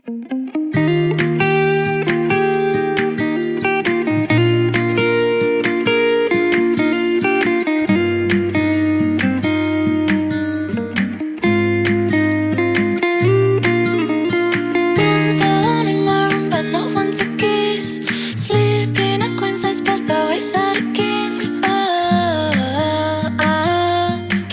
Once alone in my room, but no one to kiss. Sleep in a queen size bed, but without a king.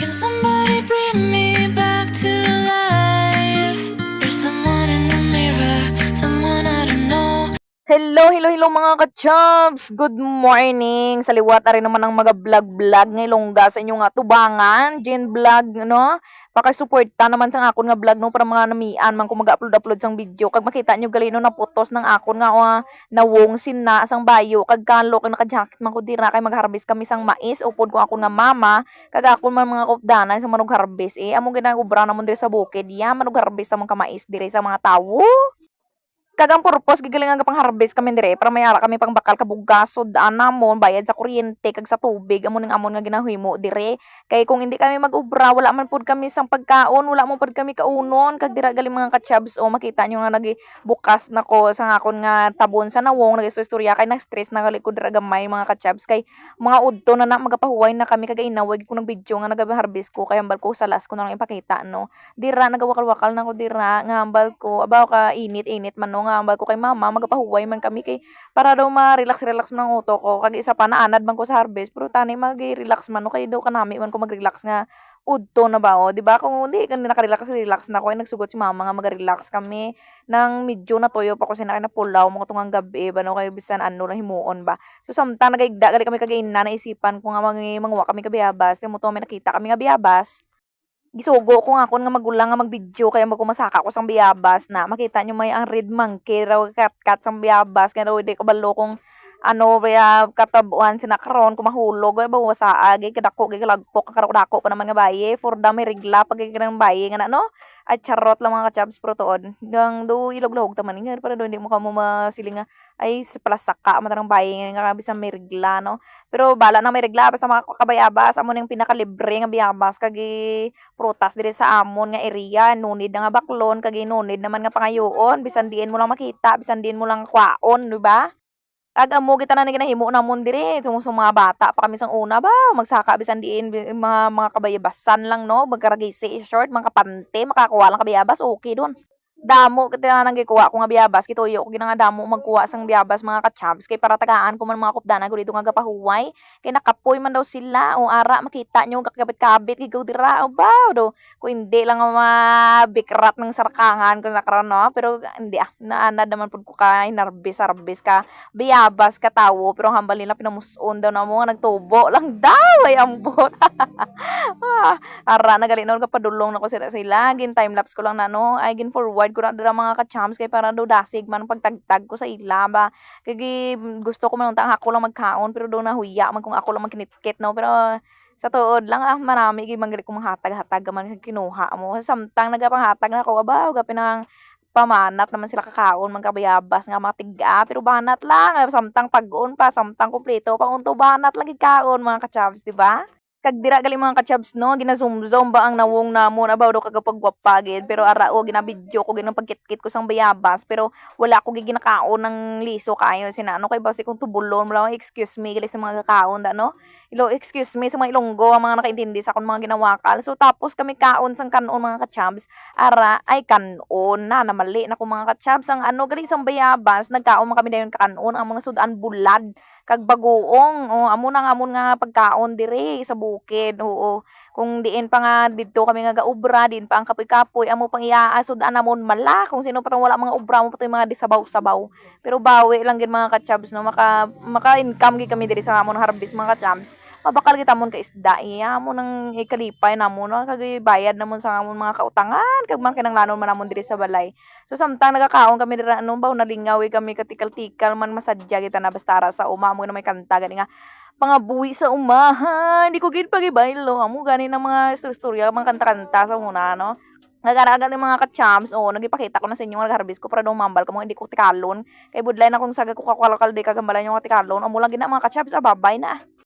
Can somebody bring me back to life? There's someone in the mirror, someone I don't know. Hello mga ka-chubs! Good morning! Sa liwat rin naman ang mga vlog-vlog ngayon ga sa inyong tubangan, Jin Vlog, no? Pakasuporta naman sa akon nga vlog no para mga namian man kung mag-upload sang video. Kag makita nyo galino na putos ng akon nga nawong sinna sang bayo kag kalo kag naka-jacket man ko dira kay mag-harvest kami sang mais upod ko akon nga mama kag akon man mga kupdanan sa manug harvest amo ginagubra namon diri sa bukid ya manug harvest namon ka mais diri sa mga tawo. Kagang purpose gigalingan ka pang harvest kami dire para mayara kami pang bakal kabugasod daan namon bayad sa kuryente kag sa tubig amon nga ginahimo dire kay kung hindi kami mag-ubra wala man pud kami sang pagkaon wala mo pud kami kaunon kag dira gali mga ka-chubs o makita nyo nga bukas na ko sa akon nga tabon sa nawong nagistorya kay na-stress na gali ko dira gamay mga ka-chubs kay mga udto na magapahuway na kami kag inawag ko ng video nga nagaharvest ko kay ambal ko sa last ko na lang ipakita no dira nagawakal-wakal na ko dira nga ambal ko abaw ka init-init man no nga ambal ko kay mama magapahuway man kami kay para daw ma-relax man ang utok ko kag isa pa naanad man ko sa harvest pero tani magi-relax man no kay daw kanami man ko mag-relax nga udto na ba o di ba kung hindi ka naka-relax na ko ay nagsugot si mama nga mag-relax kami nang medyo natuyo pa ko sinakay na pulaw mo tungang gabi ba no kay bisan ano lang himuon ba so samtang nagaigda gali kami kagaina naisipan ko nga mangwa kami kabiyabas kay mo to may nakita kami nga biyabas gisugo ko nga akon nga magulang nga mag-video kaya magkumasaka ko sang biyabas na makita nyo may ang red monkey raw kat sang biyabas kaya raw di kabalo kung ano kaya katabuan sinakaron kumahulog ba wasaag kadako kalagpok kakarako pa naman nga baye for da may regla pag ng baye nga no at charot lang mga ka-chubs pro tuod gang do ilog-log taman nga para do hindi mo kamo masiling nga ay palasaka matarang baye nga bisan may regla no pero bala na may regla basta mga kabayabas amo ning pinakalibre nga biyabas kagi prutas diri sa amon nga area nunid na nga baklon kag nunid naman nga pangayoon bisan diin mo lang makita bisan diin mo lang kwaon di ba kag amo kita na ginahimo namon diri mga bata pa kami sang una ba magsaka bisan diin mga kabayabasan lang no magkaragisi short mga kapante makakuha lang kabayabas okay don damo kita nang gikuha ko nga biyabas kituyo ko ginanga damo magkuha sang biyabas mga ka-chubs kay para tagaan ko man mga kupdanan ko dito nga gapahuway kay nakapoy man daw sila o ara makita nyo kakabit-kabit gigaw dira o baw do kung hindi lang mabikrat ng sarkangan ko nakaroon no pero hindi naanad naman pud ko kay narbis ka biyabas ka tawo pero hambal nila pinamuson daw na mo nagtubo lang daw ay ambot ara nagalingon ka padulong na ko sila gin time lapse ko lang na no ay gin forward ko na dira mga ka-chums kay para daw dasig man pagtagtag ko sa ila ba kay gusto ko man untang ako lang magkaon pero do nahuya man kung ako lang magkinitkit no pero sa tuod lang marami gid manggali ko hatag-hatag man kinuha mo samtang nagapanghatag na ko abaw gapin ang pamanat naman sila kakaon man kabayabas nga mga tiga pero banat lang samtang pag-on pa samtang kumpleto pa unto banat lang gid kaon mga ka-chums di ba kag dira gali mga ka-chubs no ginazumzum ba ang nawong namon abaw do kagapagwapagid pero arao ginabidyo ko ginapagkitkit ko sang bayabas pero wala ko giginakaon ng liso kayo sinano kay basi kung tubulon wala excuse me gali sa mga kakaon da no excuse me sa mga Ilonggo ang mga nakaintindi sa akong mga ginawakal so tapos kami kaon sang kanon mga ka-chubs ara ay kanon na namali na ko mga ka-chubs ang ano gali sang bayabas nagkaon man kami dayon kanon ang mga sudan bulad kag bagoong amo nga pagkaon dire sa bukid oo kung diin pa nga didto kami nga gaubra din pa ang kapoy-kapoy amo pang iaasod anamon mala kung sino patong wala mga ubra mo patong mga disabaw-sabaw pero bawi lang gid mga ka-chubs no maka-income gid kami diri sa amon harvest mga ka-chubs mabakal kita mon ka isda iya mo nang ikalipay namon no kag bayad namon sa amon mga kautangan kag man kinanglanon man namon diri sa balay so samtang nagakaon kami diri ano baw nalingawi kami katikal-tikal man masadya kita na basta ara sa uma mo na may kanta gani nga pangabuhi sa umahan di ko gid pagibaylo amo gani ng mga istorya mga kanta-kanta sa una no nagaragan ng mga ka-chums nagipakita ko na sa inyo nga nag-harvest ko para daw mambal ka mga hindi ko tikalon kay budlay na kung saga ko kakwalakal di kagambalan yung tikalon amo lang gina mga ka-chums babay na